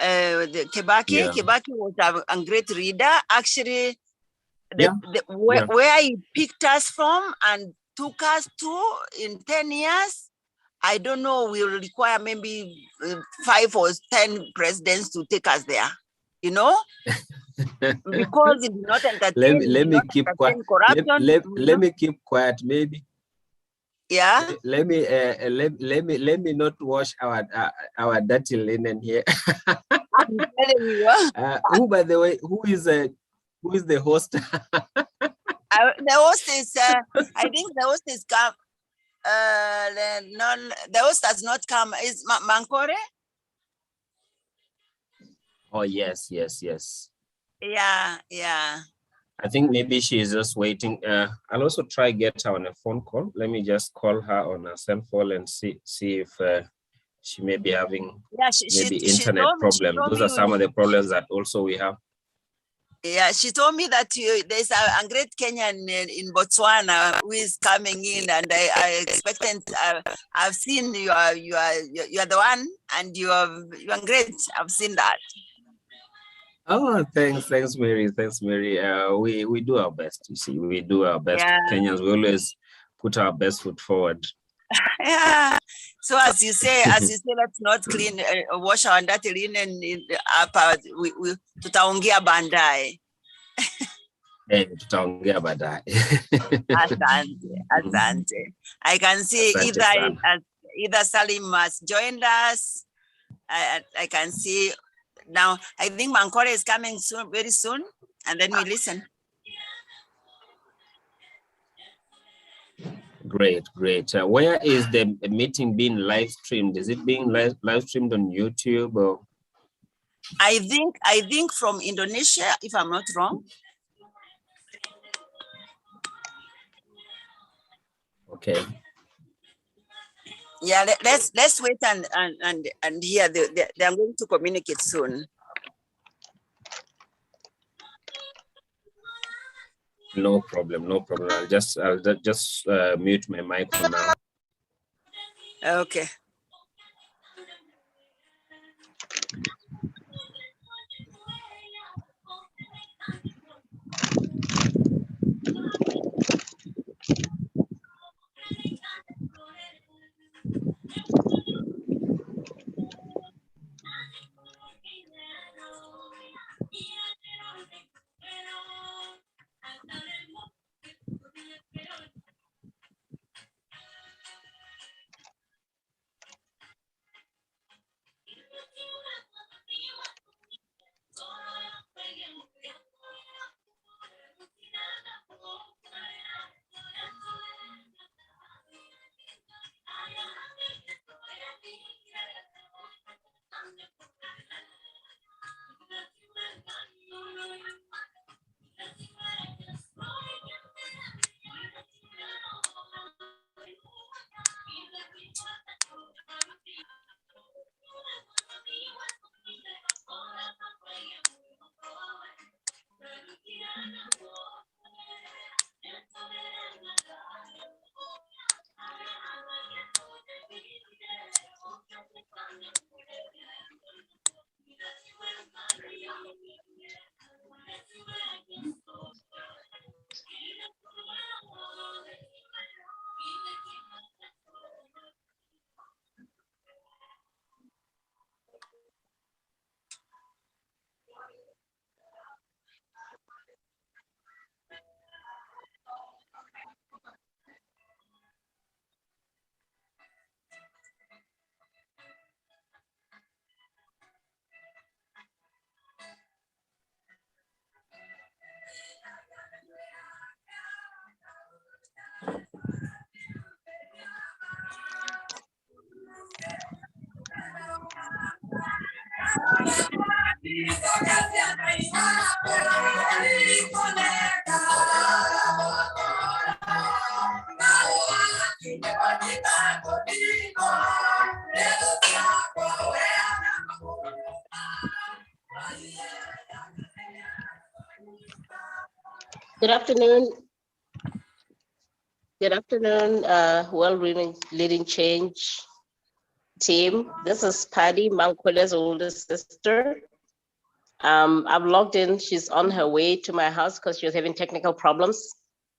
Kibaki was a great reader. Actually, where he picked us from and took us to in 10 years, I don't know, we'll require maybe 5 or 10 presidents to take us there, you know? Because it did not entertain, let me keep quiet. Corruption. Let me keep quiet, maybe. Yeah. Let me not wash our dirty linen here. I'm telling you. Who, by the way, who is the host? The host is I think the host is come. The host has not come. Is Mankore? Oh yes. Yeah. I think maybe she is just waiting. I'll also try get her on a phone call. Let me just call her on her cell phone and see if she may be having internet problems. Those are some of the problems that also we have. Yeah, she told me that there's a great Kenyan in Botswana who is coming in, and I expected. I've seen you are the one, and you are great. I've seen that. Oh, thanks, Mary. We do our best. You see, we do our best. Yeah. Kenyans, we always put our best foot forward. Yeah. So as you say, let's not wash our dirty linen up. We tutaongea baadaye. Tutaongea baadaye. Asante. I can see either Salim has joined us. I can see now. I think Mankore is coming soon, very soon, and then we listen. Great. Where is the meeting being live streamed? Is it being live streamed on YouTube or? I think from Indonesia, if I'm not wrong. Okay. Yeah, let's wait and hear. They're going to communicate soon. No problem. I'll just mute my mic for now. Okay. Good afternoon. Good afternoon, leading change. team. This is Paddy, Mankwele's older sister. I've logged in. She's on her way to my house because she was having technical problems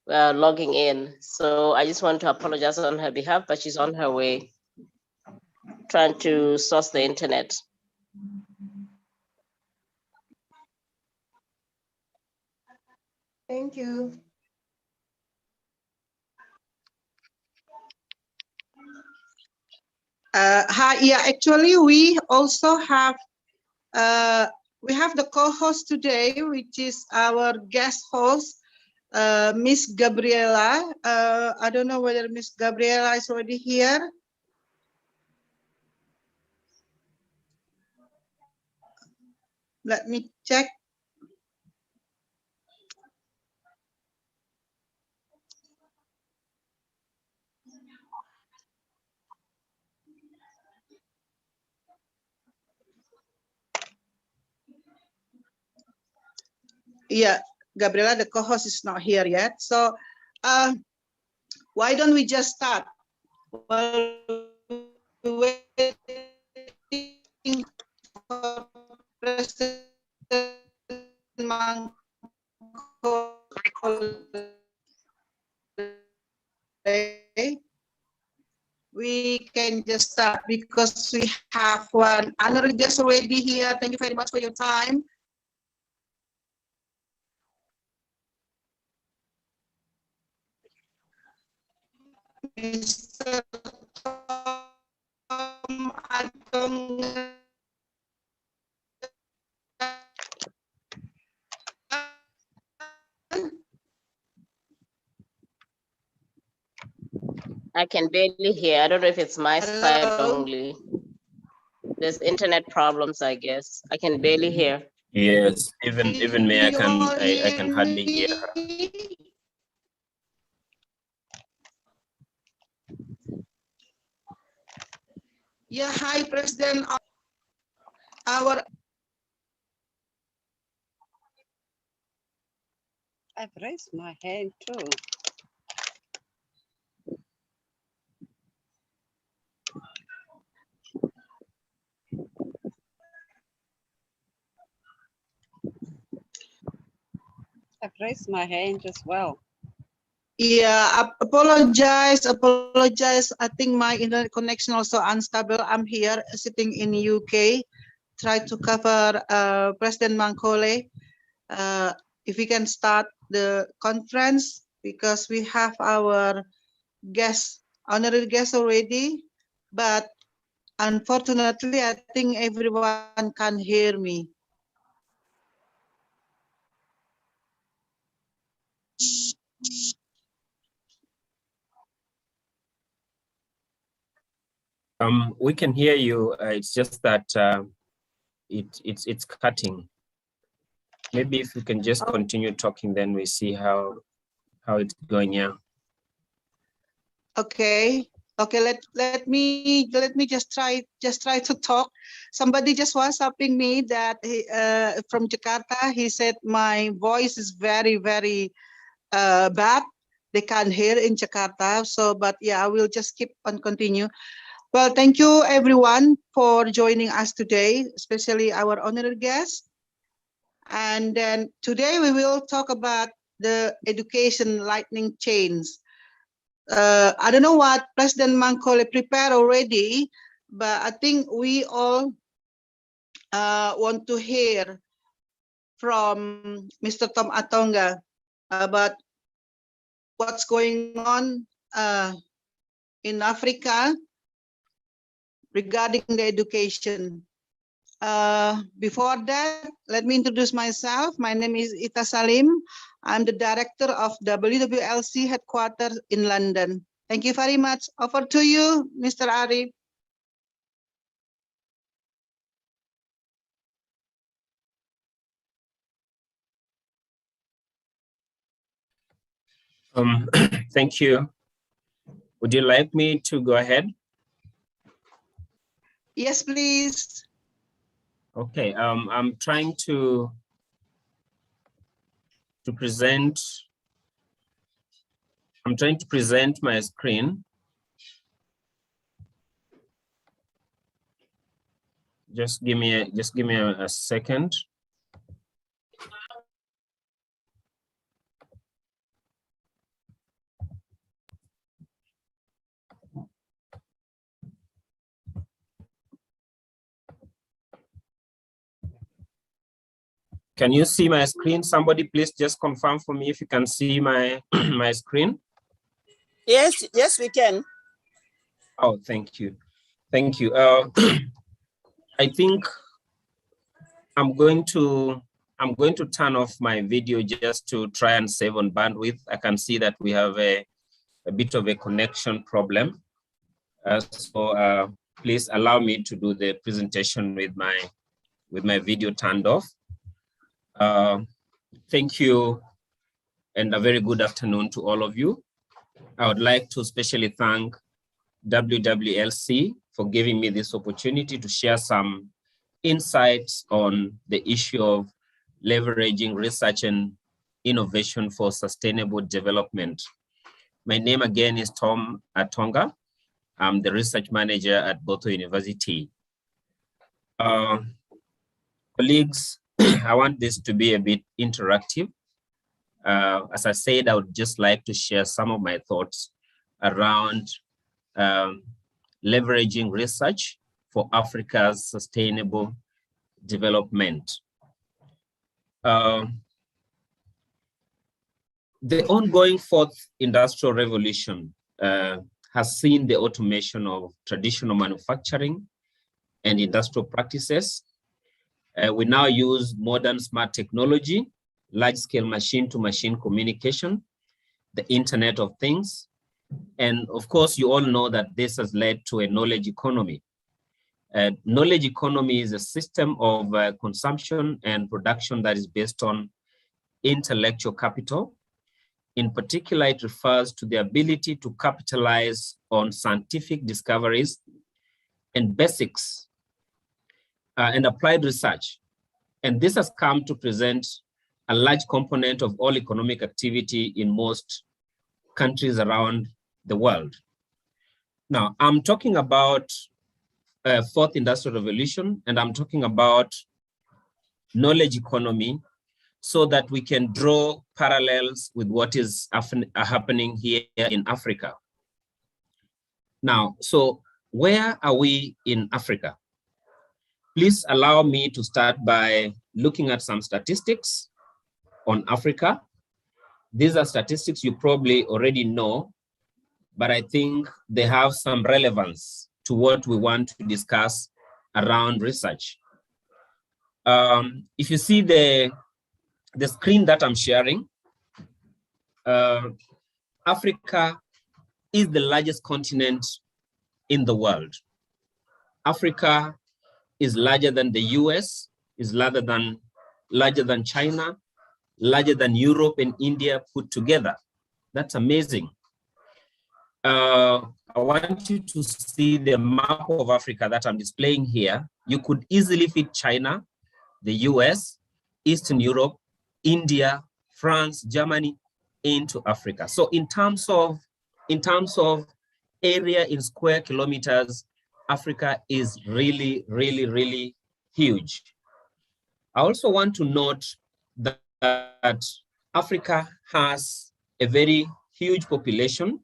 logging in. So I just want to apologize on her behalf, but she's on her way, trying to source the internet. Thank you. Hi, yeah, actually we also have the co-host today, which is our guest host, Miss Gabriela. I don't know whether Miss Gabriela is already here. Let me check. Yeah, Gabriela, the co-host, is not here yet. So why don't we just start? While waiting for President we can just start because we have one honorary guest already here. Thank you very much for your time. Mr. Tom Atonga. I can barely hear. I don't know if it's my side only. There's internet problems, I guess. I can barely hear. Yes, even me, I can hardly hear her. Yeah, hi, President. I've raised my hand too. I've raised my hand as well. Yeah, apologize. I think my internet connection also unstable. I'm here sitting in UK, try to cover President Mankole. If we can start the conference because we have our honorary guest already, but unfortunately, I think everyone can hear me. We can hear you. It's just that it's cutting. Maybe if we can just continue talking, then we see how it's going. Yeah. Okay. Okay. Let me just try to talk. Somebody just WhatsApping me that from Jakarta. He said my voice is very bad. They can't hear in Jakarta. So, but yeah, I will just keep on continue. Well, thank you everyone for joining us today, especially our honored guest. And then today we will talk about the education lightning chains. I don't know what President Mankole prepared already, but I think we all want to hear from Mr. Tom Atonga about what's going on in Africa regarding the education. Before that, let me introduce myself. My name is Ita Salim. I'm the director of WWLC headquarters in London. Thank you very much. Over to you, Mr. Arif. Thank you. Would you like me to go ahead? Yes, please. Okay. I'm trying to present. I'm trying to present my screen. Just give me a second. Can you see my screen? Somebody please just confirm for me if you can see my my screen. Yes, we can. Oh, thank you. Thank you. I think I'm going to turn off my video just to try and save on bandwidth. I can see that we have a bit of a connection problem. So please allow me to do the presentation with my video turned off. Thank you and a very good afternoon to all of you. I would like to especially thank WWLC for giving me this opportunity to share some insights on the issue of leveraging research and innovation for sustainable development. My name again is Tom Atonga. I'm the research manager at Boto University. Colleagues, I want this to be a bit interactive. As I said, I would just like to share some of my thoughts around leveraging research for Africa's sustainable development. The ongoing fourth industrial revolution has seen the automation of traditional manufacturing and industrial practices. We now use modern smart technology, large-scale machine-to-machine communication, the Internet of Things, and of course, you all know that this has led to a knowledge economy. Knowledge economy is a system of consumption and production that is based on intellectual capital. In particular, it refers to the ability to capitalize on scientific discoveries and basics and applied research. And this has come to present a large component of all economic activity in most countries around the world. Now, I'm talking about fourth industrial revolution, and I'm talking about knowledge economy so that we can draw parallels with what is happening here in Africa. Now, so where are we in Africa? Please allow me to start by looking at some statistics on Africa. These are statistics you probably already know, but I think they have some relevance to what we want to discuss around research. If you see the screen that I'm sharing, Africa is the largest continent in the world. Africa is larger than the US, is larger than China, larger than Europe and India put together. That's amazing. I want you to see the map of Africa that I'm displaying here. You could easily fit China, the US, Eastern Europe, India, France, Germany into Africa. So in terms of area in square kilometers, Africa is really, really, really huge. I also want to note that Africa has a very huge population.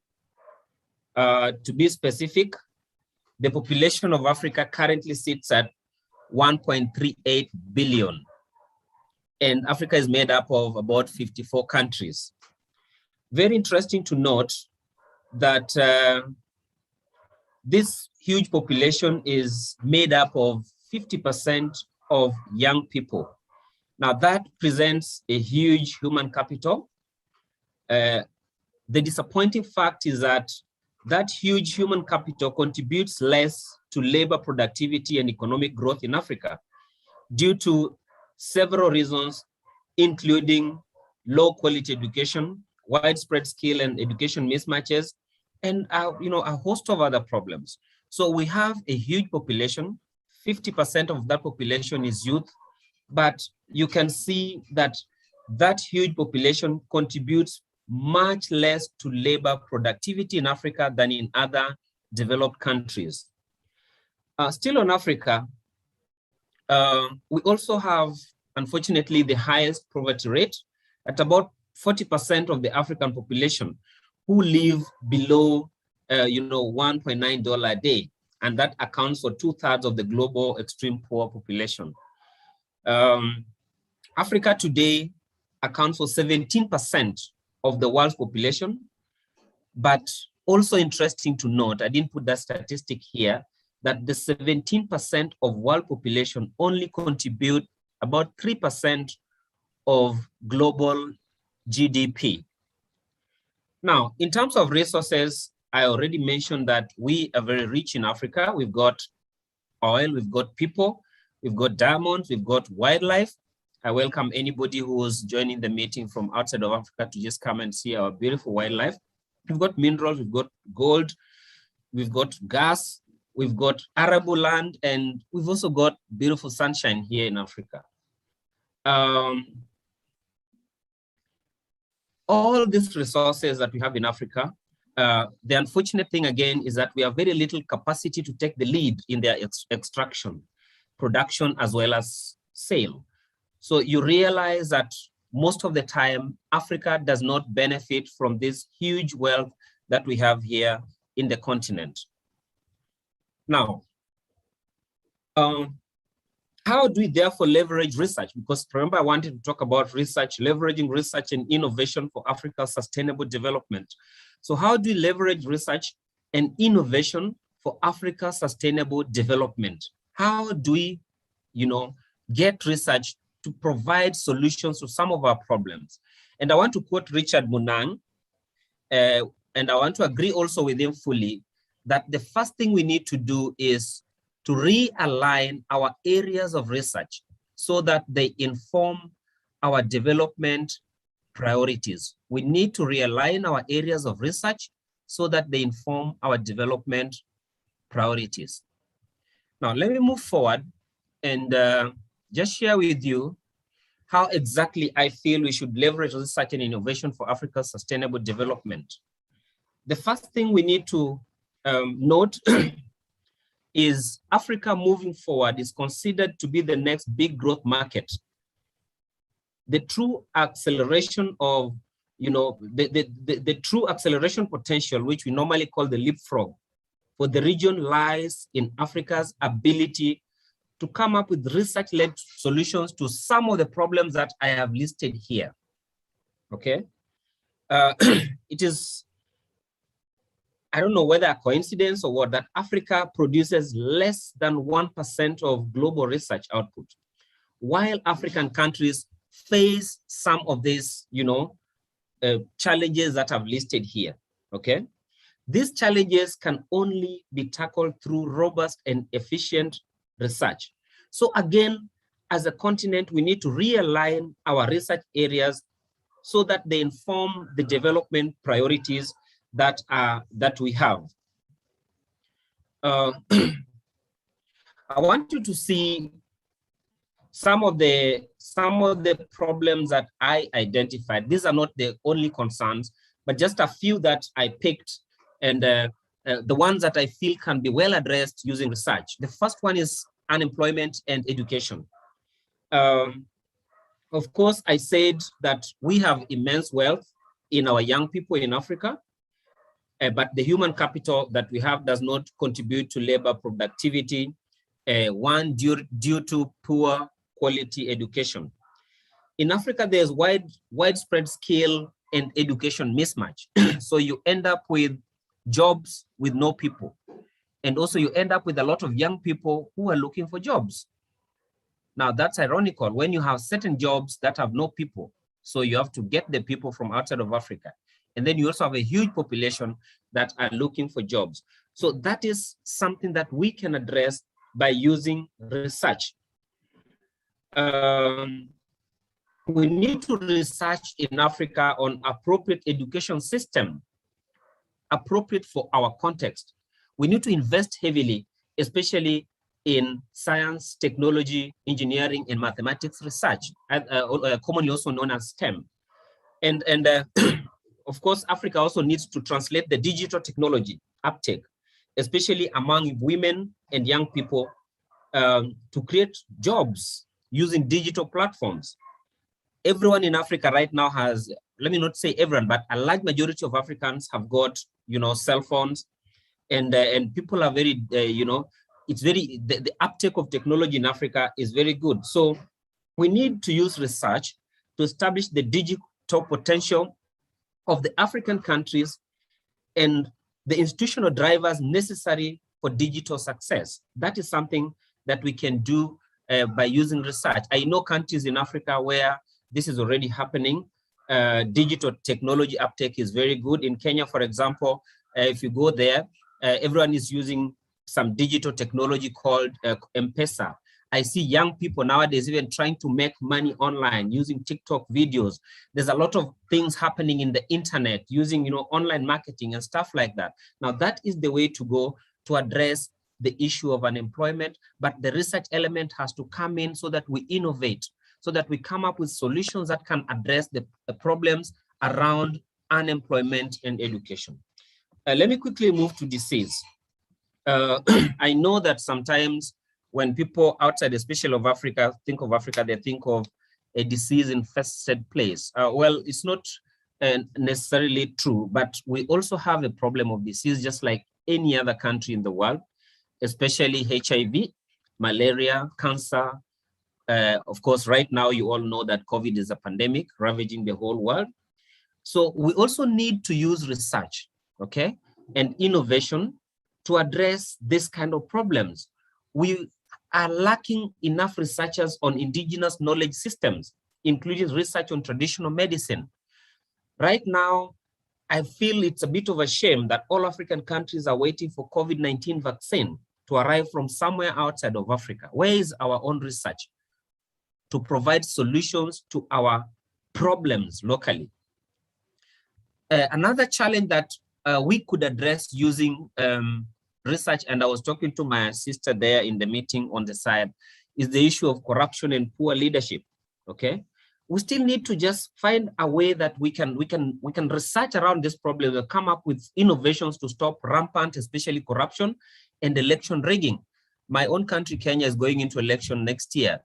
To be specific, the population of Africa currently sits at 1.38 billion. And Africa is made up of about 54 countries. Very interesting to note that this huge population is made up of 50% of young people. Now that presents a huge human capital. The disappointing fact is that huge human capital contributes less to labor productivity and economic growth in Africa due to several reasons, including low quality education, widespread skill and education mismatches, and a host of other problems. So we have a huge population, 50% of that population is youth, but you can see that huge population contributes much less to labor productivity in Africa than in other developed countries. Still on Africa, We also have, unfortunately, the highest poverty rate at about 40% of the African population who live below, $1.9 a day. And that accounts for 2/3 of the global extreme poor population. Africa today accounts for 17% of the world's population, but also interesting to note, I didn't put that statistic here, that the 17% of world population only contribute about 3% of global GDP. Now, in terms of resources, I already mentioned that we are very rich in Africa. We've got oil, we've got people, we've got diamonds, we've got wildlife. I welcome anybody who is joining the meeting from outside of Africa to just come and see our beautiful wildlife. We've got minerals, we've got gold, we've got gas, we've got arable land, and we've also got beautiful sunshine here in Africa. All these resources that we have in Africa, the unfortunate thing again is that we have very little capacity to take the lead in their extraction, production, as well as sale. So you realize that most of the time, Africa does not benefit from this huge wealth that we have here in the continent. Now, how do we therefore leverage research? Because remember, I wanted to talk about research, leveraging research and innovation for Africa's sustainable development. So how do we leverage research and innovation for Africa's sustainable development? How do we, get research to provide solutions to some of our problems? And I want to quote Richard Munang, and I want to agree also with him fully that the first thing we need to do is to realign our areas of research so that they inform our development priorities. We need to realign our areas of research so that they inform our development priorities. Now, let me move forward and just share with you how exactly I feel we should leverage research and innovation for Africa's sustainable development. The first thing we need to note is Africa moving forward is considered to be the next big growth market. The true acceleration of, the true acceleration potential, which we normally call the leapfrog, for the region lies in Africa's ability to come up with research-led solutions to some of the problems that I have listed here, okay? It is, I don't know whether a coincidence or what, that Africa produces less than 1% of global research output, while African countries face some of these, challenges that I've listed here, okay? These challenges can only be tackled through robust and efficient research. So again, as a continent, we need to realign our research areas so that they inform the development priorities that we have. I want you to see some of the problems that I identified. These are not the only concerns, but just a few that I picked, and the ones that I feel can be well addressed using research. The first one is unemployment and education. Of course, I said that we have immense wealth in our young people in Africa, but the human capital that we have does not contribute to labor productivity, one, due to poor quality education. In Africa, there's widespread skill and education mismatch. So you end up with jobs with no people. And also you end up with a lot of young people who are looking for jobs. Now that's ironical when you have certain jobs that have no people. So you have to get the people from outside of Africa. And then you also have a huge population that are looking for jobs. So that is something that we can address by using research. We need to research in Africa on appropriate education system, appropriate for our context. We need to invest heavily, especially in science, technology, engineering, and mathematics research, commonly also known as STEM. And of course, Africa also needs to translate the digital technology uptake, especially among women and young people, to create jobs using digital platforms. Everyone in Africa right now has, let me not say everyone, but a large majority of Africans have got, cell phones, and people are very, it's very, the uptake of technology in Africa is very good. So we need to use research to establish the digital potential of the African countries and the institutional drivers necessary for digital success. That is something that we can do by using research. I know countries in Africa where this is already happening. Digital technology uptake is very good. In Kenya, for example, if you go there, everyone is using some digital technology called M-Pesa. I see young people nowadays even trying to make money online using TikTok videos. There's a lot of things happening in the internet using, online marketing and stuff like that. Now that is the way to go to address the issue of unemployment, but the research element has to come in so that we innovate, so that we come up with solutions that can address the problems around unemployment and education. Let me quickly move to disease. I know that sometimes when people outside, especially of Africa, think of Africa, they think of a disease-infested place. Well, it's not necessarily true, but we also have a problem of disease just like any other country in the world, especially HIV, malaria, cancer. Of course, right now, you all know that COVID is a pandemic ravaging the whole world. So we also need to use research, okay, and innovation to address this kind of problems. We are lacking enough researchers on indigenous knowledge systems, including research on traditional medicine. Right now, I feel it's a bit of a shame that all African countries are waiting for COVID-19 vaccine to arrive from somewhere outside of Africa. Where is our own research to provide solutions to our problems locally? Another challenge that we could address using research, and I was talking to my sister there in the meeting on the side, is the issue of corruption and poor leadership, okay? We still need to just find a way that we can research around this problem and come up with innovations to stop rampant, especially corruption and election rigging. My own country, Kenya, is going into election next year.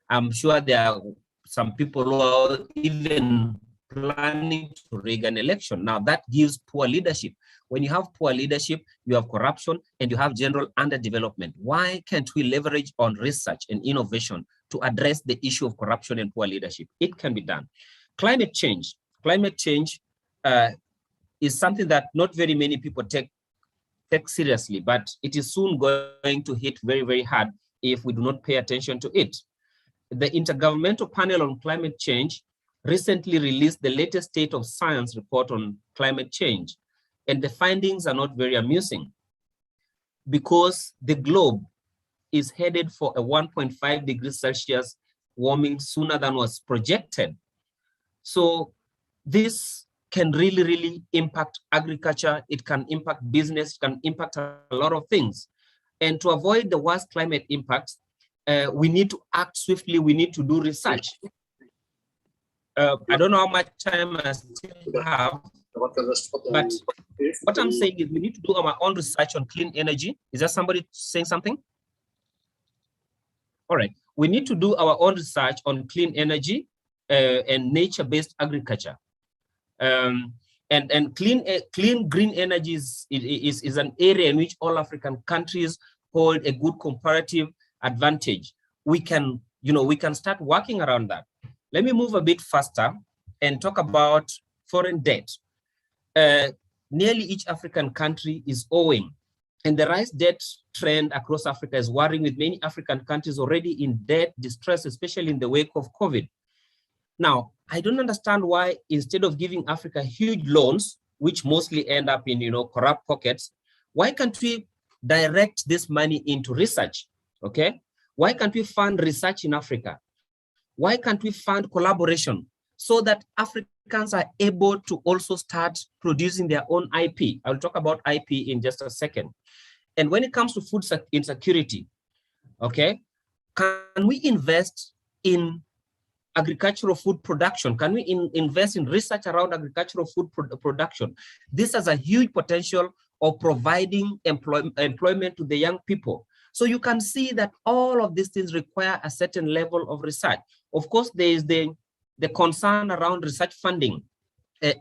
I'm sure there are some people who are even planning to rig an election. Now that gives poor leadership. When you have poor leadership, you have corruption and you have general underdevelopment. Why can't we leverage on research and innovation to address the issue of corruption and poor leadership? It can be done. Climate change. Climate change is something that not very many people take seriously, but it is soon going to hit very, very hard if we do not pay attention to it. The Intergovernmental Panel on Climate Change recently released the latest State of Science report on climate change. And the findings are not very amusing because the globe is headed for a 1.5 degrees Celsius warming sooner than was projected. So this can really, really impact agriculture. It can impact business, it can impact a lot of things. And to avoid the worst climate impacts, we need to act swiftly. We need to do research. I don't know how much time I still have, but what I'm saying is we need to do our own research on clean energy. Is there somebody saying something? All right, we need to do our own research on clean energy and nature-based agriculture. And clean green energy is an area in which all African countries hold a good comparative advantage. We can start working around that. Let me move a bit faster and talk about foreign debt. Nearly each African country is owing, and the rise debt trend across Africa is worrying, with many African countries already in debt distress, especially in the wake of COVID. Now, I don't understand why instead of giving Africa huge loans, which mostly end up in corrupt pockets, why can't we direct this money into research? Okay, why can't we fund research in Africa? Why can't we fund collaboration so that Africans are able to also start producing their own IP? I'll talk about IP in just a second. And when it comes to food insecurity, okay, can we invest in agricultural food production? Can we invest in research around agricultural food production? This has a huge potential of providing employment to the young people. So you can see that all of these things require a certain level of research. Of course, there is the concern around research funding.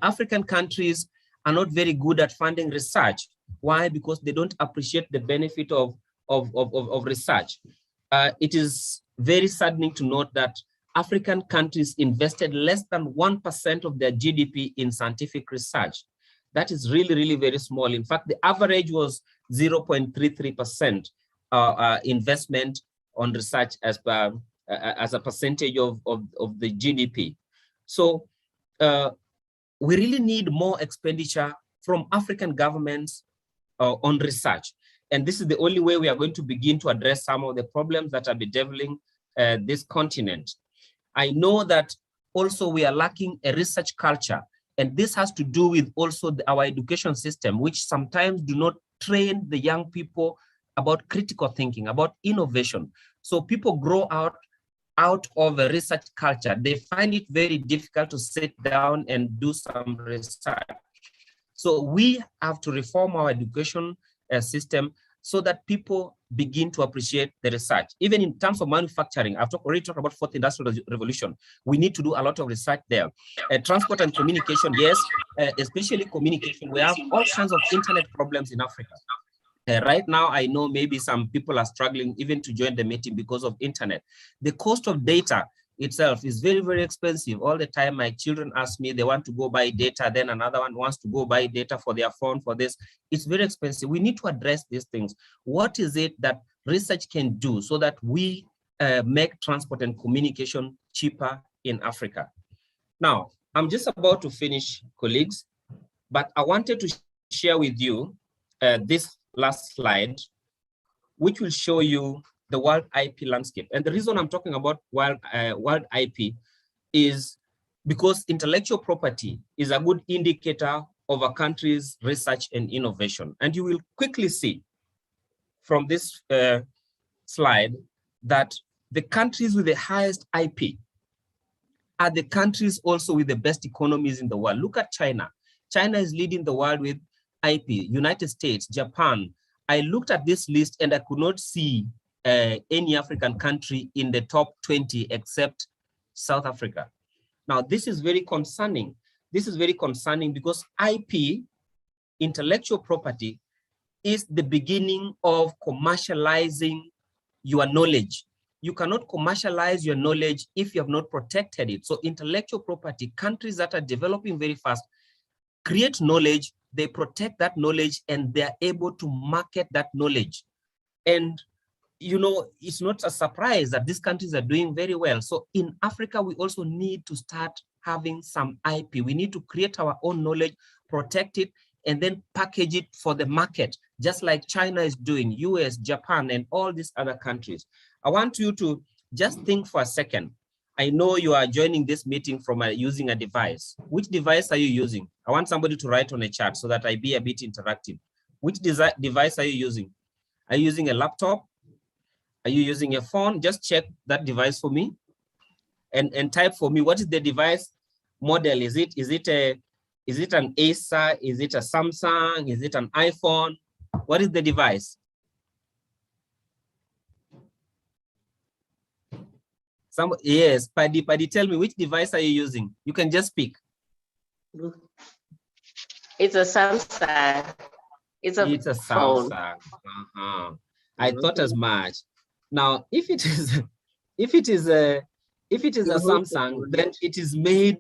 African countries are not very good at funding research. Why? Because they don't appreciate the benefit of research. It is very saddening to note that African countries invested less than 1% of their GDP in scientific research. That is really, really very small. In fact, the average was 0.33% investment on research as a percentage of the GDP. So we really need more expenditure from African governments on research. And this is the only way we are going to begin to address some of the problems that are bedeviling this continent. I know that also we are lacking a research culture, and this has to do with also our education system, which sometimes do not train the young people about critical thinking, about innovation. So people grow out of a research culture. They find it very difficult to sit down and do some research. So we have to reform our education system so that people begin to appreciate the research. Even in terms of manufacturing, I've already talked about fourth industrial revolution. We need to do a lot of research there. Transport and communication, yes, especially communication. We have all kinds of internet problems in Africa. Right now, I know maybe some people are struggling even to join the meeting because of internet. The cost of data itself is very, very expensive. All the time, my children ask me, they want to go buy data, then another one wants to go buy data for their phone for this. It's very expensive. We need to address these things. What is it that research can do so that we make transport and communication cheaper in Africa? Now, I'm just about to finish, colleagues, but I wanted to share with you this last slide, which will show you the world IP landscape. And the reason I'm talking about world IP is because intellectual property is a good indicator of a country's research and innovation. And you will quickly see from this slide that the countries with the highest IP are the countries also with the best economies in the world. Look at China. China is leading the world with IP, United States, Japan. I looked at this list and I could not see any African country in the top 20 except South Africa. Now, this is very concerning. This is very concerning because IP, intellectual property, is the beginning of commercializing your knowledge. You cannot commercialize your knowledge if you have not protected it. So intellectual property, countries that are developing very fast, create knowledge, they protect that knowledge, and they're able to market that knowledge. And you know, it's not a surprise that these countries are doing very well. So in Africa, we also need to start having some IP. We need to create our own knowledge, protect it, and then package it for the market, just like China is doing, US, Japan, and all these other countries. I want you to just think for a second. I know you are joining this meeting from using a device. Which device are you using? I want somebody to write on a chat so that I be a bit interactive. Which device are you using? Are you using a laptop? Are you using a phone? Just check that device for me and type for me, what is the device model? Is it an Acer? Is it a Samsung? Is it an iPhone? What is the device? Yes, Paddy, tell me, which device are you using? You can just speak. It's a Samsung. It's a phone. Samsung. I thought as much. Now, if it is a Samsung, then it is made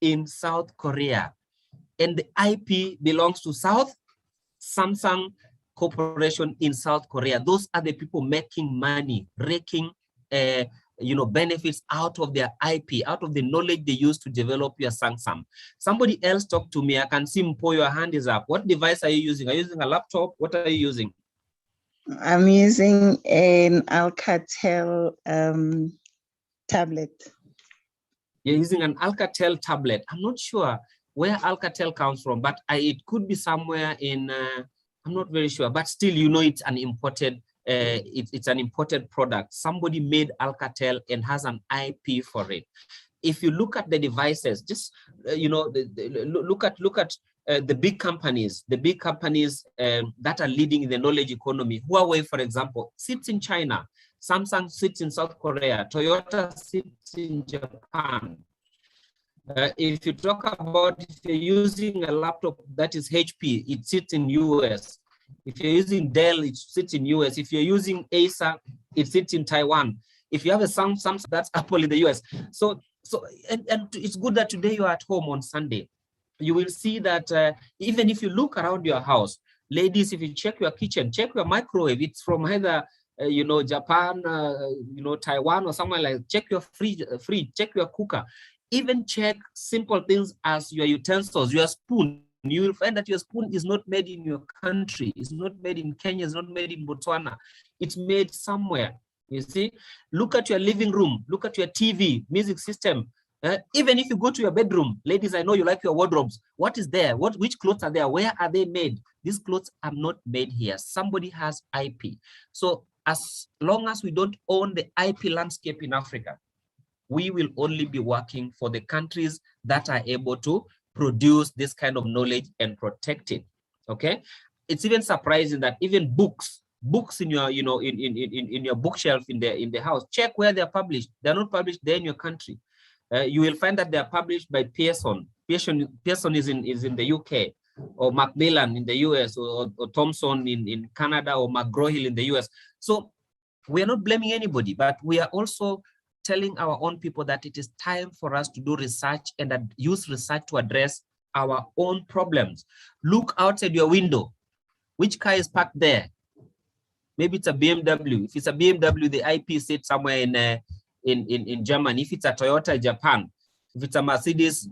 in South Korea, and the IP belongs to Samsung Corporation in South Korea. Those are the people making money, raking benefits out of their IP, out of the knowledge they use to develop your Samsung. Somebody else talk to me. I can see Mpo, your hand is up. What device are you using? Are you using a laptop? What are you using? I'm using an Alcatel tablet. You're using an Alcatel tablet. I'm not sure where Alcatel comes from, but it could be somewhere in, I'm not very sure, but still, you know, it's an imported, it's an imported product. Somebody made Alcatel and has an IP for it. If you look at the devices, just, look at the big companies that are leading in the knowledge economy. Huawei, for example, sits in China. Samsung sits in South Korea. Toyota sits in Japan. If you talk about, if you're using a laptop that is HP, it sits in US. If you're using Dell, it sits in US. If you're using Acer, it sits in Taiwan. If you have a Samsung, that's Apple in the US. So it's good that today you're at home on Sunday. You will see that even if you look around your house, ladies, if you check your kitchen, check your microwave, it's from either Japan, Taiwan or somewhere like, check your fridge, check your cooker. Even check simple things as your utensils, your spoon. You will find that your spoon is not made in your country. It's not made in Kenya. It's not made in Botswana. It's made somewhere. You see, look at your living room. Look at your TV, music system. Even if you go to your bedroom, ladies, I know you like your wardrobes. What is there? Which clothes are there? Where are they made? These clothes are not made here. Somebody has IP. So as long as we don't own the IP landscape in Africa, we will only be working for the countries that are able to produce this kind of knowledge and protect it. Okay, it's even surprising that even books in your in your bookshelf in the house, check where they're published. They're not published there in your country. You will find that they are published by Pearson. Pearson is in the UK, or Macmillan in the US, or Thomson in Canada, or McGraw-Hill in the US. So we are not blaming anybody, but we are also telling our own people that it is time for us to do research and use research to address our own problems. Look outside your window. Which car is parked there? Maybe it's a BMW. If it's a BMW, the IP sits somewhere in Germany. If it's a Toyota, Japan. If it's a Mercedes,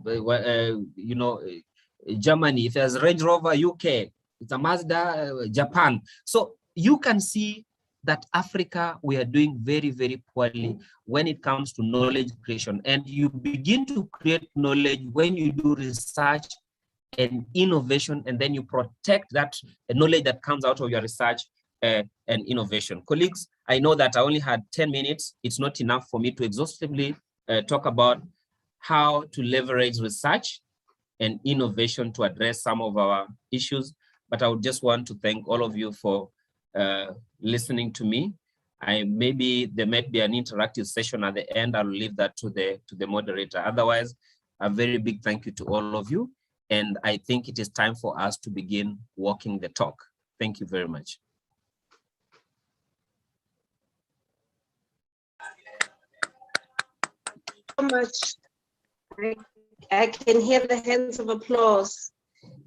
Germany. If there's Range Rover, UK. It's a Mazda, Japan. So you can see that Africa, we are doing very, very poorly when it comes to knowledge creation. And you begin to create knowledge when you do research and innovation, and then you protect that knowledge that comes out of your research and innovation. Colleagues, I know that I only had 10 minutes. It's not enough for me to exhaustively talk about how to leverage research and innovation to address some of our issues. But I would just want to thank all of you for listening to me. Maybe there might be an interactive session at the end. I'll leave that to the moderator. Otherwise, a very big thank you to all of you. And I think it is time for us to begin walking the talk. Thank you very much. So much. I can hear the hands of applause.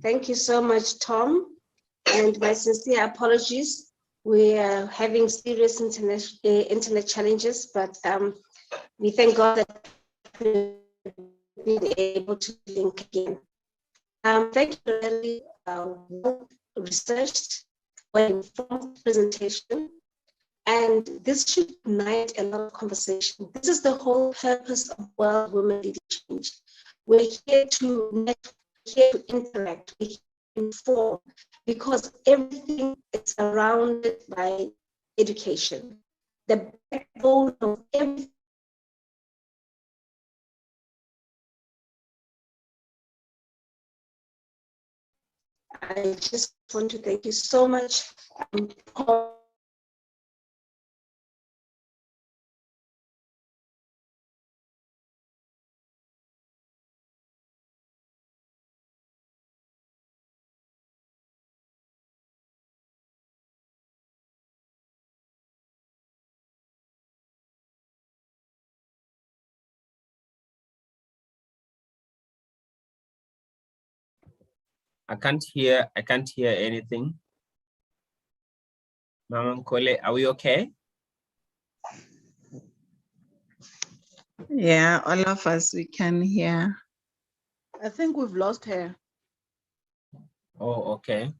Thank you so much, Tom. And my sincere apologies. We are having serious internet challenges, but we thank God that we've been able to link again. Thank you, really well researched, well-informed presentation, and this should ignite a lot of conversation. This is the whole purpose of World Women Leading Change. We're here to network, here to interact, we're here to inform, because everything is surrounded by education. The backbone of everything. I just want to thank you so much. I can't hear anything. Mama Nkole, are we okay? Yeah, all of us, we can hear. I think we've lost her. Oh, okay.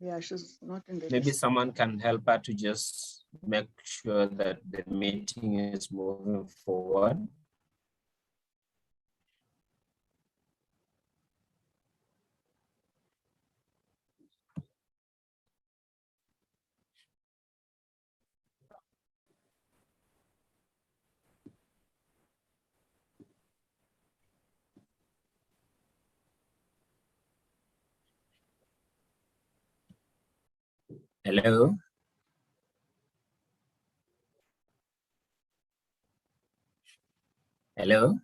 Yeah, she's not in the Maybe list. someone can help her to just make sure that the meeting is moving forward. Hello. Hello.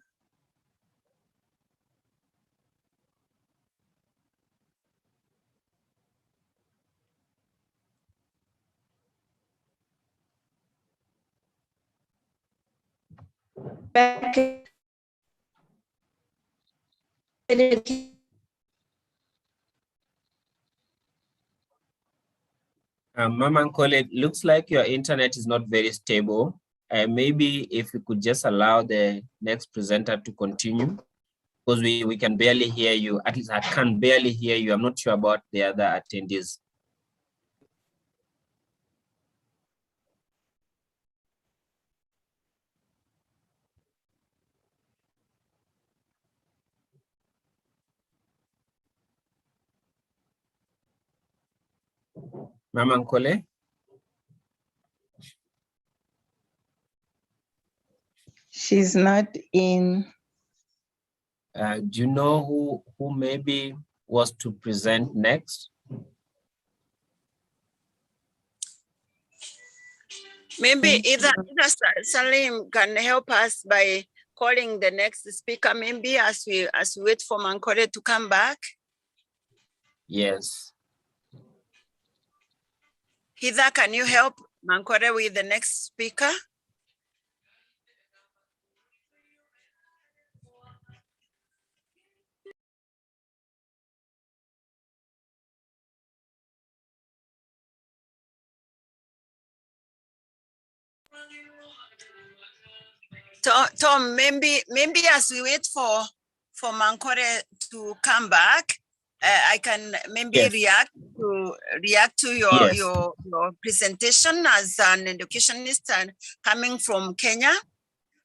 Mama Nkole, it looks like your internet is not very stable. Maybe if you could just allow the next presenter to continue, because we can barely hear you. At least I can barely hear you. I'm not sure about the other attendees. Mama Nkole? She's not in. Do you know who maybe was to present next? Maybe either Salim can help us by calling the next speaker, maybe as we wait for Mankore to come back. Yes. Heather, can you help Mankore with the next speaker? Tom, maybe as we wait for Mankore to come back, I can maybe react to your presentation as an educationist and coming from Kenya.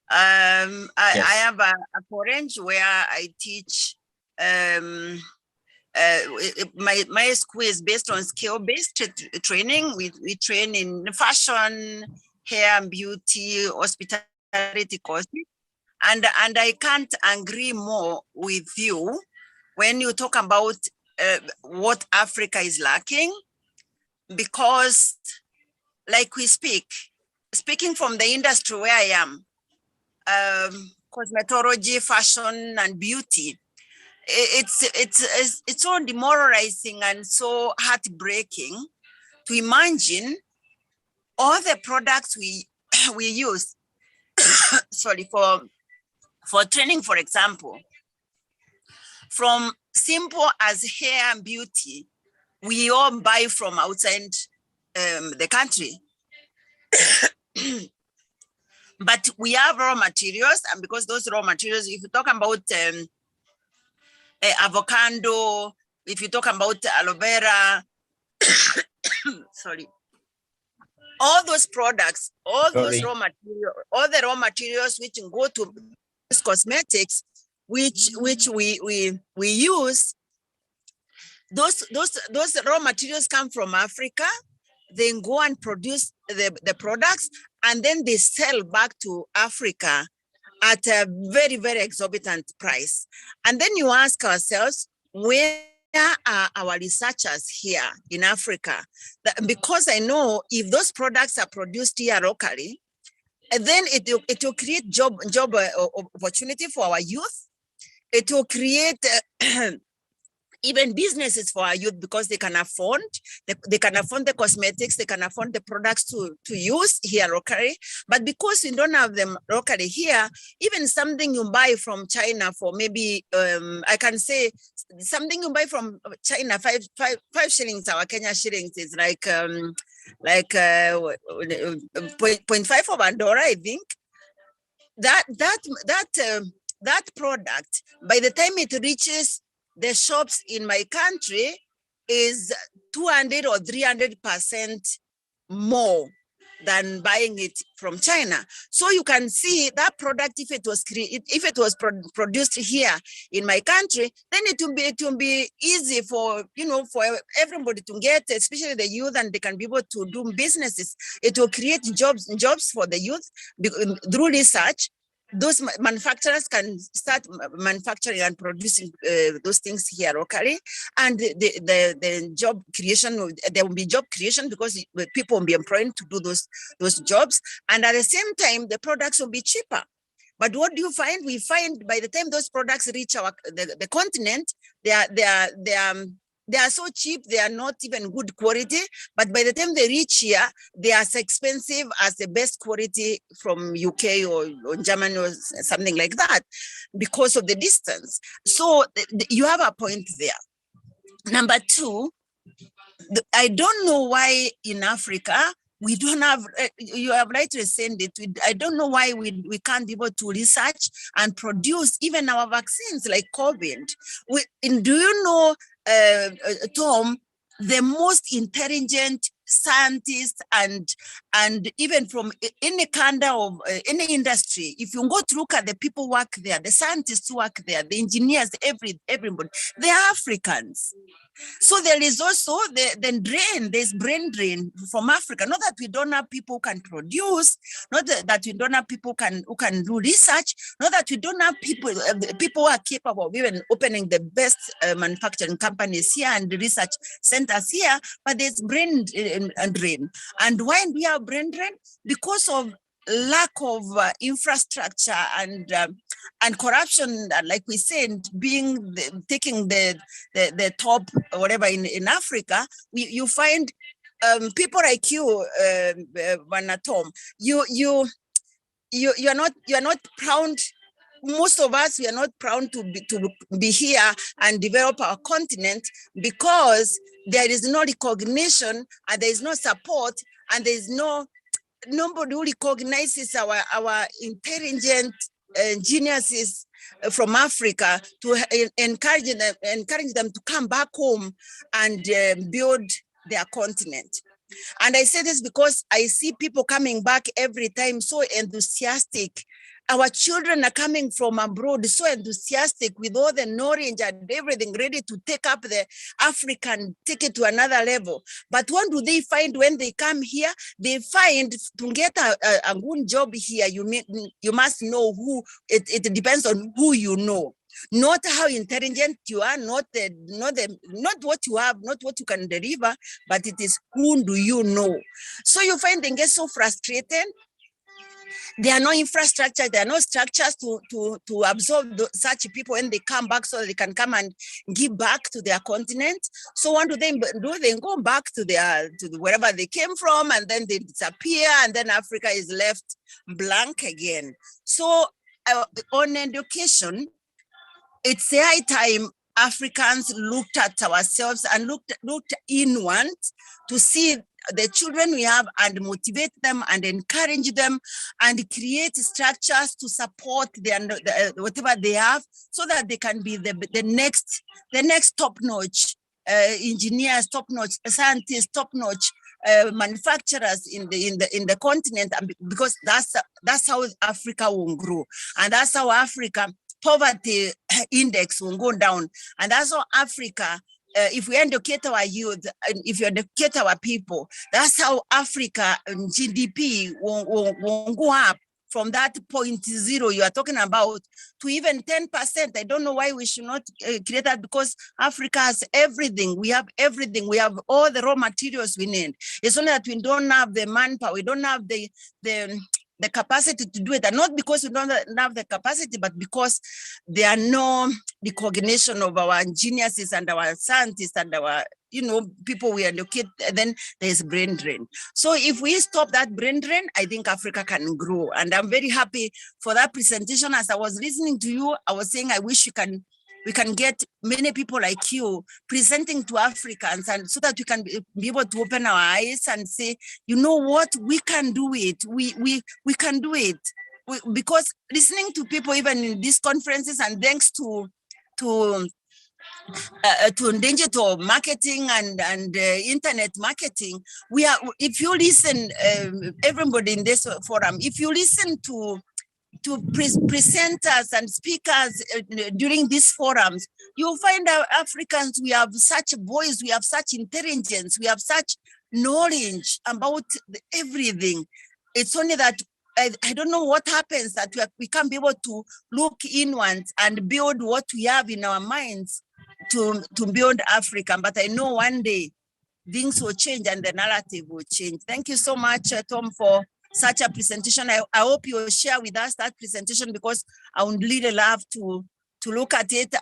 I have a college where I teach. My school is based on skill-based training. We train in fashion, hair and beauty, hospitality courses. And I can't agree more with you when you talk about what Africa is lacking, because like we speaking from the industry where I am, cosmetology, fashion and beauty, it's so demoralizing and so heartbreaking to imagine all the products we use sorry, for training, for example, from simple as hair and beauty, we all buy from outside the country. But we have raw materials, and because those raw materials, if you talk about avocado, if you talk about aloe vera, sorry, all those products, those raw materials, all the raw materials which go to cosmetics, which we use, those raw materials come from Africa. Then go and produce the products, and then they sell back to Africa at a very, very exorbitant price. And then you ask ourselves, where are our researchers here in Africa? Because I know if those products are produced here locally, then it will create job opportunity for our youth. It will create even businesses for our youth, because they can afford the cosmetics, they can afford the products to use here locally. But because we don't have them locally here, even something you buy from China for maybe I can say something you buy from China, five shillings, our Kenya shillings is like 0.5 of $1, I think. That product, by the time it reaches the shops in my country, is 200 or 300% more than buying it from China. So you can see that product, if it was produced here in my country, then it will be easy for for everybody to get, especially the youth, and they can be able to do businesses. It will create jobs for the youth through research. those manufacturers can start manufacturing and producing those things here locally, and the job creation, there will be job creation because people will be employed to do those jobs, and at the same time the products will be cheaper. But what do you find? We find by the time those products reach the continent, they are so cheap, they are not even good quality. But by the time they reach here, they are as expensive as the best quality from UK or Germany or something like that because of the distance. So you have a point there. Number two, I don't know why in Africa, we don't have, you have rightly said it, I don't know why we can't be able to research and produce even our vaccines like COVID. Do you know, Tom, the most intelligent scientists and even from any kind of any industry, if you go to look at the people work there, the scientists who work there, the engineers, everybody, they are Africans. So there is also there's brain drain from Africa. Not that we don't have people who can produce, not that we don't have people who can do research, not that we don't have people who are capable of even opening the best manufacturing companies here and research centers here, but there's brain drain. And why do we have brain drain? Because of lack of infrastructure and corruption, like we said, taking the top or whatever in Africa. You find people like you, Tom, you're not proud. Most of us, we are not proud to be here and develop our continent because there is no recognition and there is no support and there is nobody who recognizes our intelligent geniuses from Africa to encourage them to come back home and build their continent. And I say this because I see people coming back every time so enthusiastic. Our children are coming from abroad so enthusiastic with all the knowledge and everything, ready to take up the African, take it to another level. But what do they find when they come here? They find to get a good job here, you must know who, it depends on who you know. Not how intelligent you are, not what you have, not what you can deliver, but it is who do you know. So you find they get so frustrated. There are no infrastructure, there are no structures to absorb such people when they come back so they can come and give back to their continent. So what do? They go back to wherever they came from, and then they disappear, and then Africa is left blank again. So on education, it's a high time Africans looked at ourselves and looked inward to see the children we have and motivate them and encourage them and create structures to support whatever they have so that they can be the next top-notch engineers, top-notch scientists, top-notch manufacturers in the continent, because that's how Africa will grow, and that's how Africa poverty index will go down, and that's how Africa, if we educate our youth, and if you educate our people, that's how Africa GDP will go up from that 0.0 you are talking about to even 10%. I don't know why we should not create that, because Africa has everything. We have everything. We have all the raw materials we need. It's only that we don't have the manpower. We don't have the capacity to do it, and not because we don't have the capacity, but because there are no recognition of our geniuses and our scientists and our people we educate. Then there's brain drain. So if we stop that brain drain, I think Africa can grow. And I'm very happy for that presentation. As I was listening to you, I was saying I wish we can get many people like you presenting to Africans, and so that we can be able to open our eyes and say, you know what, we can do it. We can do it. Because listening to people even in these conferences, and thanks to digital marketing and internet marketing, if you listen, everybody in this forum, if you listen to presenters and speakers during these forums, you'll find out Africans, we have such a voice, we have such intelligence, we have such knowledge about everything. It's only that I don't know what happens that we can't be able to look inwards and build what we have in our minds to build Africa. But I know one day things will change and the narrative will change. Thank you so much, Tom, for such a presentation. I hope you will share with us that presentation, because I would really love to look at it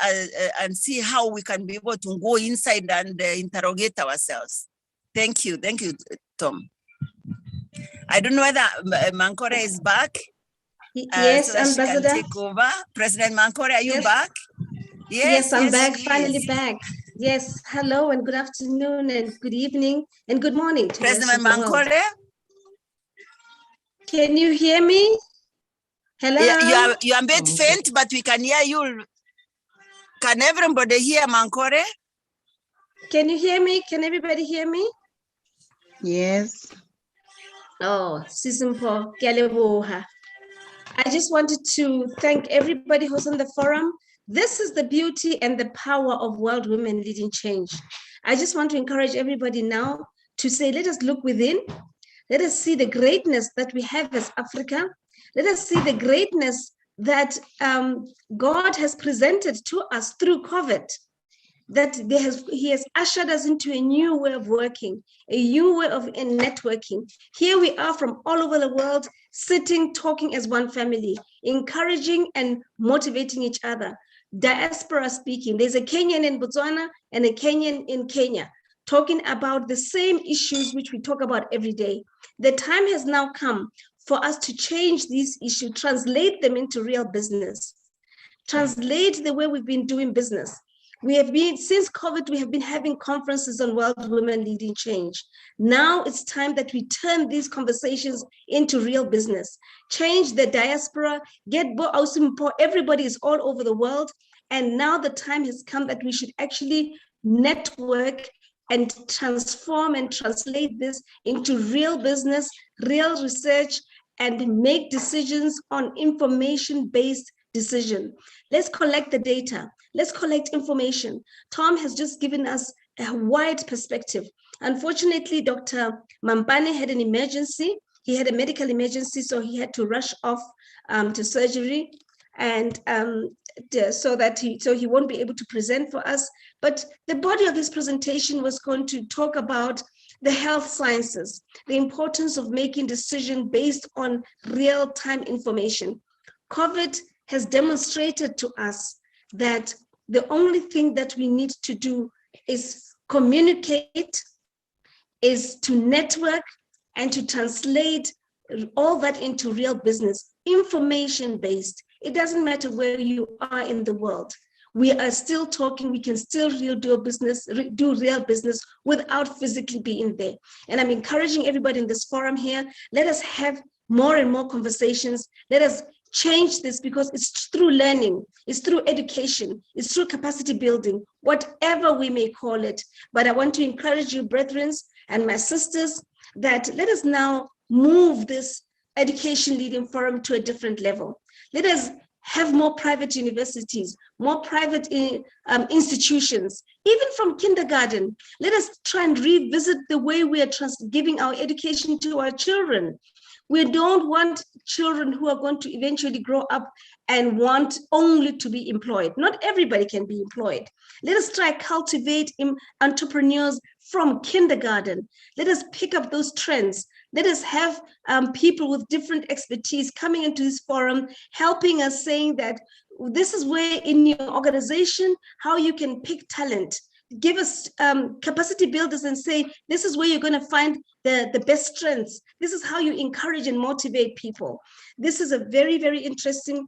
and see how we can be able to go inside and interrogate ourselves. Thank you, Tom. I don't know whether Mankore is back. Yes, so Ambassador. She can take over. President Mankore, are you back? Yes, I'm back, finally back. Yes, hello and good afternoon and good evening and good morning to President Mankore. Can you hear me? Hello? Yeah, you are a bit faint, but we can hear you. Can everybody hear Mankore? Can you hear me? Can everybody hear me? Yes. Oh, Sisimpo, Kyaleboha. I just wanted to thank everybody who's on the forum. This is the beauty and the power of World Women Leading Change. I just want to encourage everybody now to say, let us look within. Let us see the greatness that we have as Africa. Let us see the greatness that God has presented to us through COVID. That he has ushered us into a new way of working, a new way of networking. Here we are from all over the world, sitting, talking as one family, encouraging and motivating each other. Diaspora speaking. There's a Kenyan in Botswana and a Kenyan in Kenya, talking about the same issues which we talk about every day. The time has now come for us to change these issues, translate them into real business, translate the way we've been doing business. We have been, since COVID, we have been having conferences on World Women Leading Change. Now it's time that we turn these conversations into real business, change the diaspora, everybody is all over the world. And now the time has come that we should actually network and transform and translate this into real business, real research, and make decisions on information-based decision. Let's collect the data. Let's collect information. Tom has just given us a wide perspective. Unfortunately, Dr. Mampane had an emergency. He had a medical emergency, so he had to rush off to surgery, and so he won't be able to present for us. But the body of his presentation was going to talk about the health sciences, the importance of making decisions based on real-time information. COVID has demonstrated to us that the only thing that we need to do is communicate, is to network, and to translate all that into real business, information-based. It doesn't matter where you are in the world. We are still talking, we can still do real business without physically being there. And I'm encouraging everybody in this forum here, let us have more and more conversations. Let us change this, because it's through learning, it's through education, it's through capacity building, whatever we may call it. But I want to encourage you, brethren and my sisters, that let us now move this education leading forum to a different level. Let us have more private universities, more private institutions, even from kindergarten. Let us try and revisit the way we are giving our education to our children. We don't want children who are going to eventually grow up and want only to be employed. Not everybody can be employed. Let us try cultivate entrepreneurs from kindergarten. Let us pick up those trends. Let us have people with different expertise coming into this forum, helping us, saying that this is where in your organization, how you can pick talent. Give us capacity builders and say, this is where you're going to find the best strengths. This is how you encourage and motivate people. This is a very, very interesting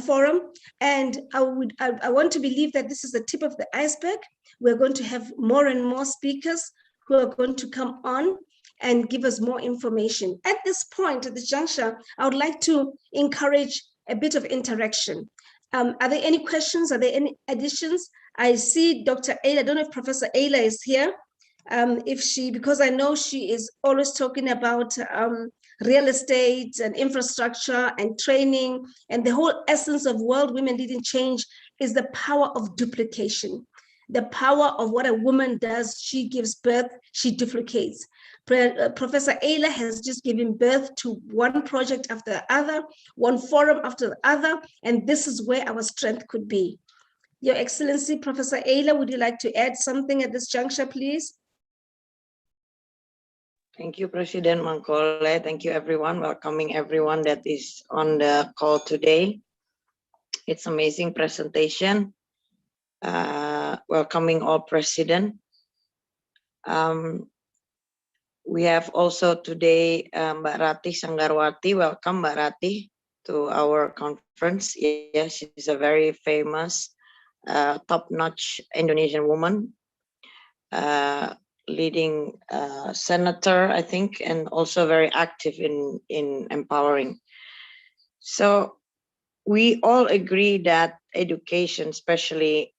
forum. And I want to believe that this is the tip of the iceberg. We're going to have more and more speakers who are going to come on and give us more information. At this point, at this juncture, I would like to encourage a bit of interaction. Are there any questions? Are there any additions? I see Dr. Ayla. I don't know if Professor Ayla is here. Because I know she is always talking about real estate and infrastructure and training, and the whole essence of World Women Leading Change is the power of duplication. The power of what a woman does, she gives birth, she duplicates. Professor Ayla has just given birth to one project after the other, one forum after the other, and this is where our strength could be. Your Excellency, Professor Ayla, would you like to add something at this juncture, please? Thank you, President Mankole. Thank you, everyone. Welcoming everyone that is on the call today. It's amazing presentation. Welcoming all President. We have also today Mbak Ratih Sanggarwati. Welcome, Mbak Ratih, to our conference. Yes, she's a very famous, top-notch Indonesian woman, leading senator, I think, and also very active in empowering. So we all agree that education, especially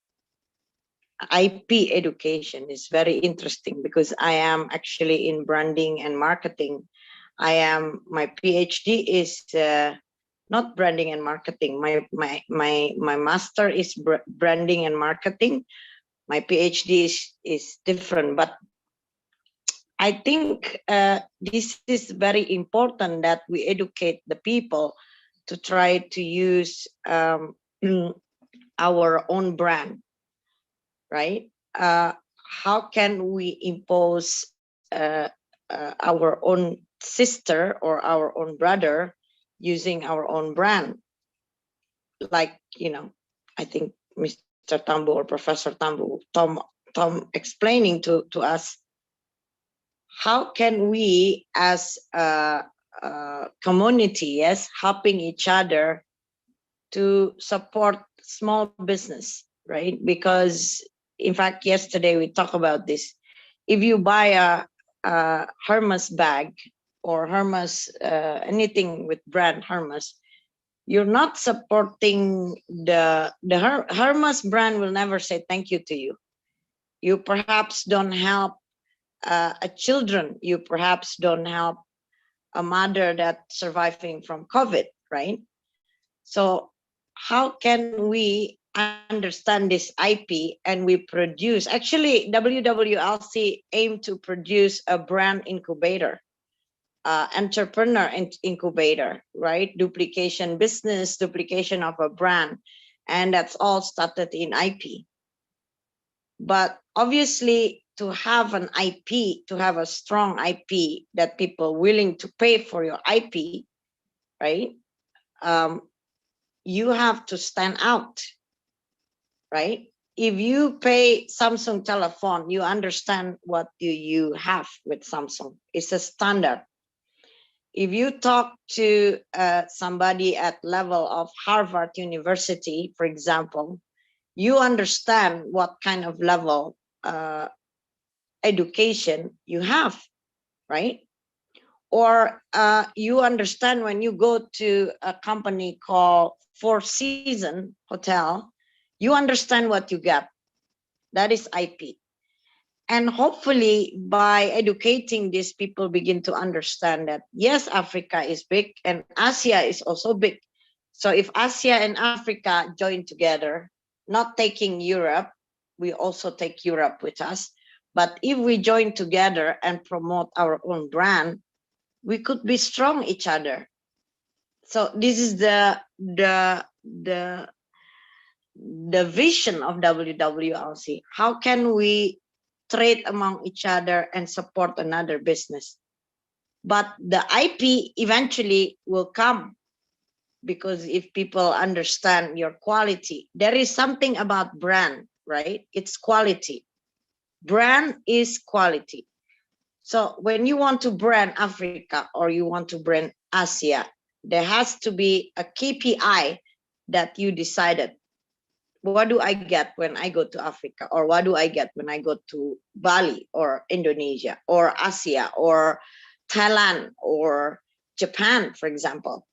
IP education, is very interesting, because I am actually in branding and marketing. My PhD is not branding and marketing. My master is branding and marketing. My PhD is different, but I think this is very important that we educate the people to try to use our own brand, right? How can we impose our own sister or our own brother using our own brand? Like, I think Mr. Tambo or Professor Tambo, Tom explaining to us, how can we as a community, yes, helping each other to support small business, right? Because in fact, yesterday we talked about this. If you buy a Hermes bag or Hermes, anything with brand Hermes, you're not supporting the Hermes brand will never say thank you to you. You perhaps don't help a children. You perhaps don't help a mother that's surviving from COVID, right? So how can we understand this IP and we produce? Actually, WWLC aim to produce a brand incubator, entrepreneur incubator, right? Duplication business, duplication of a brand, and that's all started in IP. But obviously, to have an IP, to have a strong IP that people willing to pay for your IP, right? You have to stand out, right? If you pay Samsung telephone, you understand what you have with Samsung. It's a standard. If you talk to somebody at level of Harvard University, for example, you understand what kind of level education you have, right? Or you understand when you go to a company called Four Seasons Hotel, you understand what you get. That is IP. And hopefully by educating these people begin to understand that, yes, Africa is big and Asia is also big. So if Asia and Africa join together, not taking Europe, we also take Europe with us. But if we join together and promote our own brand, we could be strong each other. So this is the vision of WWLC. How can we trade among each other and support another business? But the IP eventually will come, because if people understand your quality, there is something about brand, right? It's quality. Brand is quality. So when you want to brand Africa or you want to brand Asia, there has to be a KPI that you decided. What do I get when I go to Africa? Or what do I get when I go to Bali or Indonesia or Asia or Thailand or Japan, for example?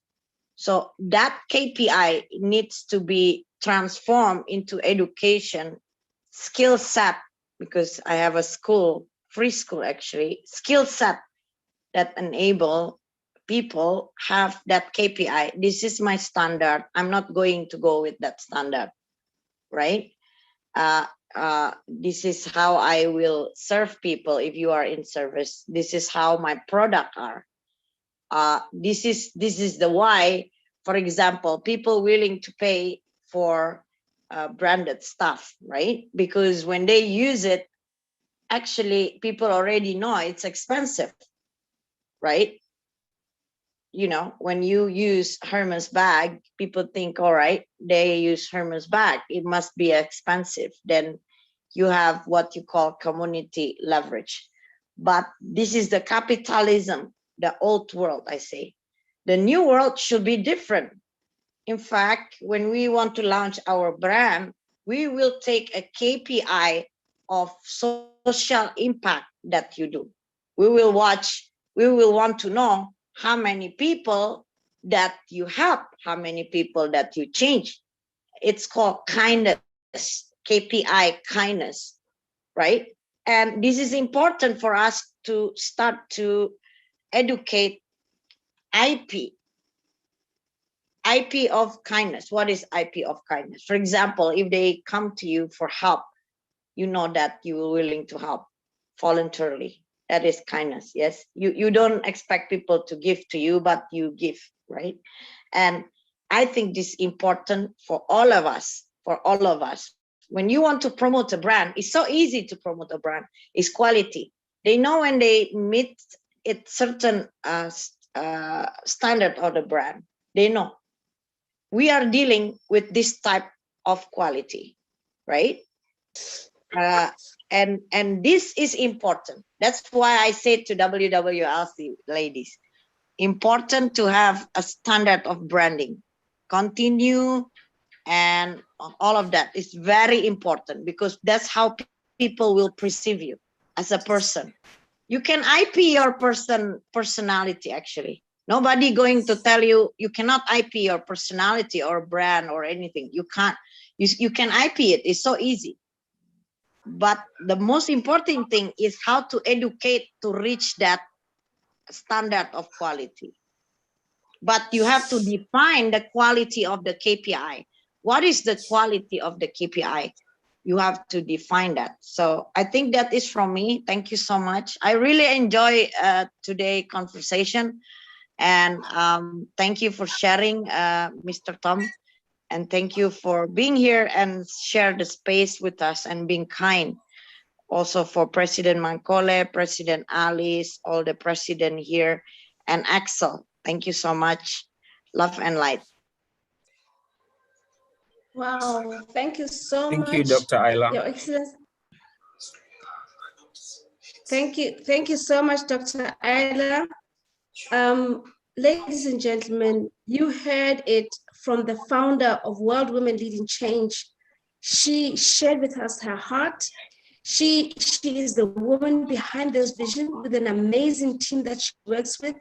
So that KPI needs to be transformed into education, skill set, because I have a school, free school actually, skill set that enable people have that KPI. This is my standard. I'm not going to go with that standard, right? this is how I will serve people if you are in service. This is how my product are. This is the why, for example, people willing to pay for branded stuff, right? Because when they use it, actually people already know it's expensive, right? You know, when you use Hermes bag, people think, all right, they use Hermes bag, it must be expensive. Then you have what you call community leverage. But this is the capitalism, the old world, I say. The new world should be different. In fact, when we want to launch our brand, we will take a KPI of social impact that you do. We will want to know how many people that you help, how many people that you change. It's called kindness, KPI kindness, right? And this is important for us to start to educate IP of kindness. What is IP of kindness? For example, if they come to you for help, you know that you are willing to help voluntarily. That is kindness. Yes, you don't expect people to give to you, but you give, right? And I think this is important for all of us. When you want to promote a brand, it's so easy to promote a brand. It's quality. They know when they meet a certain standard of the brand, they know we are dealing with this type of quality, right? And this is important. That's why I say to WWLC ladies, important to have a standard of branding, continue, and all of that is very important, because that's how people will perceive you as a person. You can IP your personality, actually. Nobody going to tell you, you cannot IP your personality or brand or anything. You can't. You can IP it. It's so easy. But the most important thing is how to educate to reach that standard of quality. But you have to define the quality of the KPI. What is the quality of the KPI? You have to define that. So I think that is from me. Thank you so much. I really enjoy today's conversation. And thank you for sharing, Mr. Tom. And thank you for being here and share the space with us and being kind. Also for President Mankole, President Alice, all the president here, and Axel. Thank you so much. Love and light. Wow, thank you so much. Thank you, Dr. Ayla. Your Excellency. Thank you so much, Dr. Ayla. Ladies and gentlemen, you heard it from the founder of World Women Leading Change. She shared with us her heart. She is the woman behind this vision with an amazing team that she works with.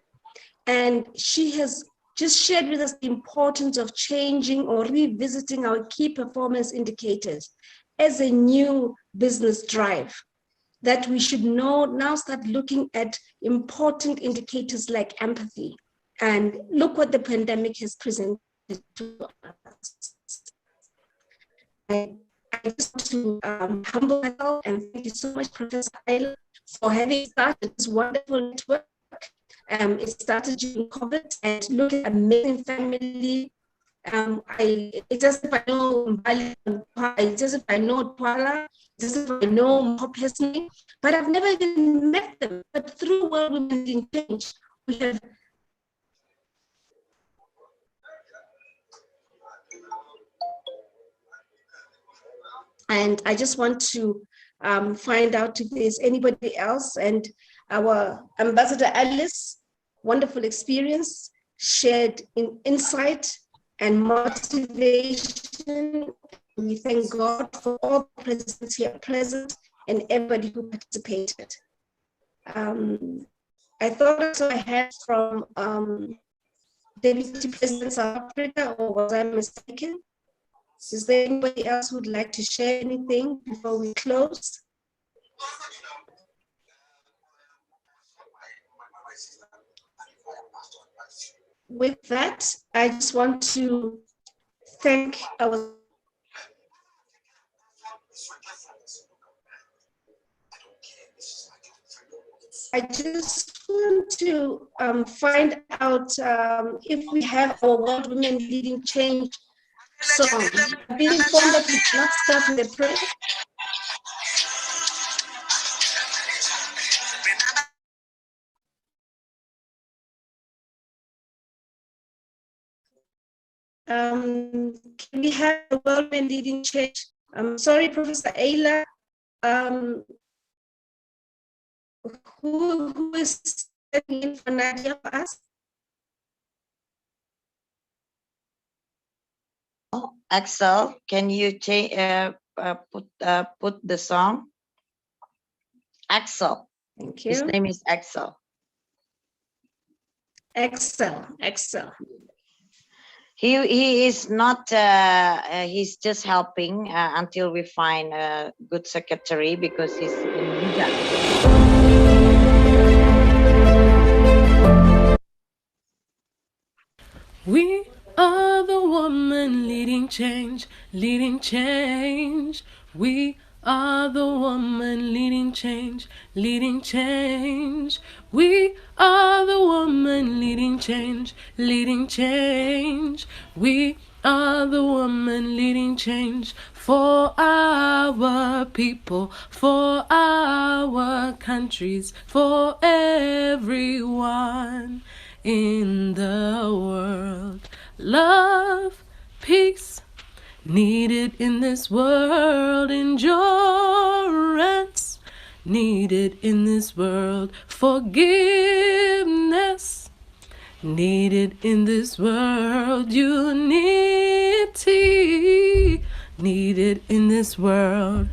And she has just shared with us the importance of changing or revisiting our key performance indicators as a new business drive, that we should now start looking at important indicators like empathy. And look what the pandemic has presented to us. I just want to humble myself and thank you so much, Professor Ayla, for having started this wonderful network. It started during COVID, and look at amazing family. It's as if I know Mbali, it's as if I know Twala, it's as if I know Mho personally, but I've never even met them. But through World Women Leading Change, we have and I just want to find out if there's anybody else. And our Ambassador Alice, wonderful experience, shared in insight and motivation. We thank God for all the presence here present and everybody who participated. I thought also I had from Deputy President South Africa, or was I mistaken? Is there anybody else who would like to share anything before we close? With that, I just want to thank our I just want to find out if we have our World Women Leading Change song. I've been informed that we did not start with a prayer. Can we have the World Women Leading Change? I'm sorry, Professor Ayla. Who is stepping in for Nadia for us? Axel, can you put the song? Axel. Thank you. His name is Axel. Axel. He is not. He's just helping until we find a good secretary because he's in Liga. We are the woman leading change, leading change. We are the woman leading change, leading change. We are the woman leading change, leading change. We are the woman leading change for our people, for our countries, for everyone in the world. Love, peace, needed in this world. Endurance, needed in this world. Forgiveness, needed in this world. Unity, needed in this world.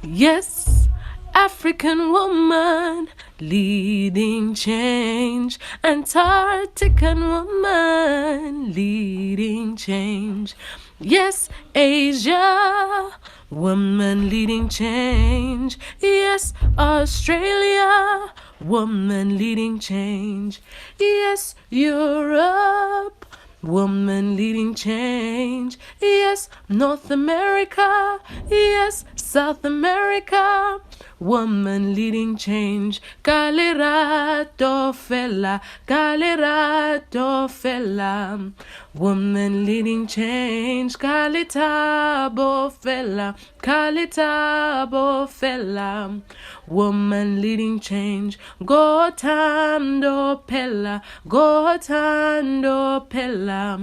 Yes, African woman leading change. Antarctican woman leading change. Yes, Asia woman leading change. Yes, Australia woman leading change. Yes, Europe woman leading change. Yes, North America. Yes, South America woman leading change. Kalirato fella, Kalirato fella, woman leading change. Kalitabo fella, Kalitabo fella, woman leading change. Gotando pella, Gotando pella,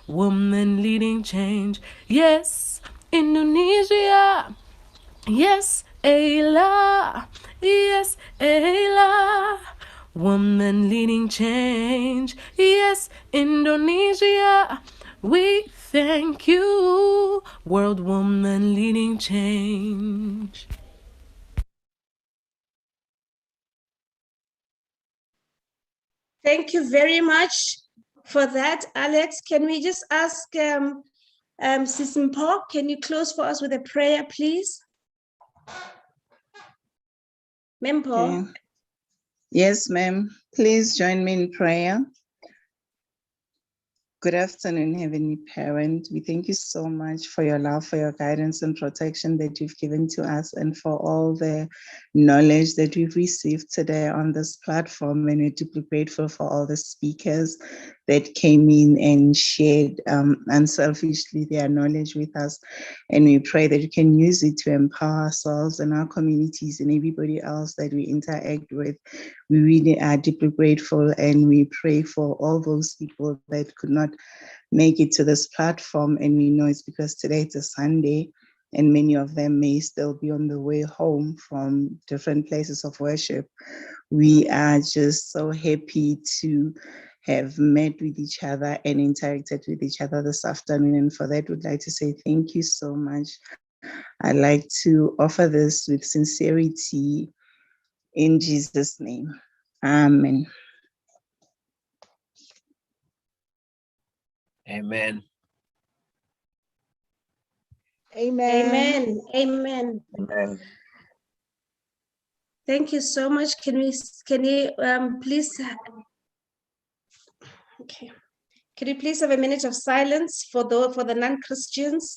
woman leading change. Yes, Indonesia. Yes, Ayla. Yes, Ayla. Woman leading change. Yes, Indonesia. We thank you. World woman leading change. Thank you very much for that, Alex. Can we just ask Sisimpo, can you close for us with a prayer, please? Mempo. Okay. Yes, ma'am. Please join me in prayer. Good afternoon, Heavenly Parent. We thank you so much for your love, for your guidance and protection that you've given to us, and for all the knowledge that we've received today on this platform. And we're deeply grateful for all the speakers that came in and shared unselfishly their knowledge with us. And we pray that you can use it to empower ourselves and our communities and everybody else that we interact with. We really are deeply grateful, and we pray for all those people that could not make it to this platform. And we know it's because today it's a Sunday, and many of them may still be on the way home from different places of worship. We are just so happy to have met with each other and interacted with each other this afternoon. And for that, we'd like to say thank you so much. I'd like to offer this with sincerity in Jesus' name. Amen. Amen. Amen. Amen. Amen. Thank you so much. Can you please, okay. Can you please have a minute of silence for the non-Christians?